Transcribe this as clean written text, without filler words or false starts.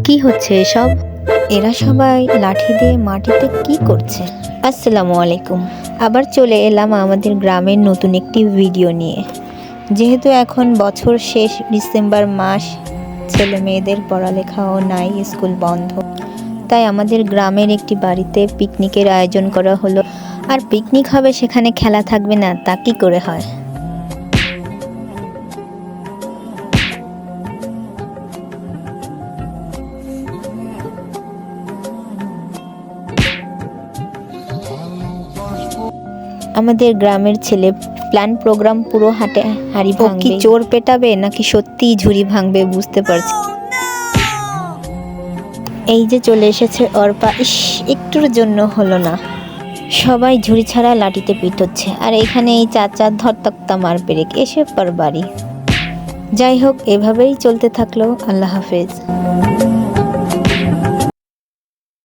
কি হচ্ছে এসব? এরা সবাই লাঠি দিয়ে মাটিতে কি করছে? আসসালামু আলাইকুম। আবার চলে এলাম আমাদের গ্রামের নতুন একটি ভিডিও নিয়ে। যেহেতু এখন বছর শেষ, ডিসেম্বর মাস, ছেলে মেয়েদের পড়ালেখাও নাই, স্কুল বন্ধ, তাই আমাদের গ্রামের একটি বাড়িতে পিকনিকের আয়োজন করা হলো। আর পিকনিক হবে, সেখানে খেলা থাকবে না তা কি করে হয়? আমাদের গ্রামের ছেলে প্ল্যান প্রোগ্রাম পুরো হাটে হাড়ি ভাঙবে। কি চোর পেটাবে নাকি সত্যিই ঝুড়ি ভাঙবে বুঝতে পারছি। এই যে চলে এসেছে অর্পা, ইস একটুর জন্য হলো না। সবাই ঝুড়ি ছাড়া লাঠিতে পিট হচ্ছে, আর এখানে এই চাচা ধরতক্তা মার পেরেক এসে পর বাড়ি। যাই হোক, এভাবেই চলতে থাকলো। আল্লাহ হাফেজ।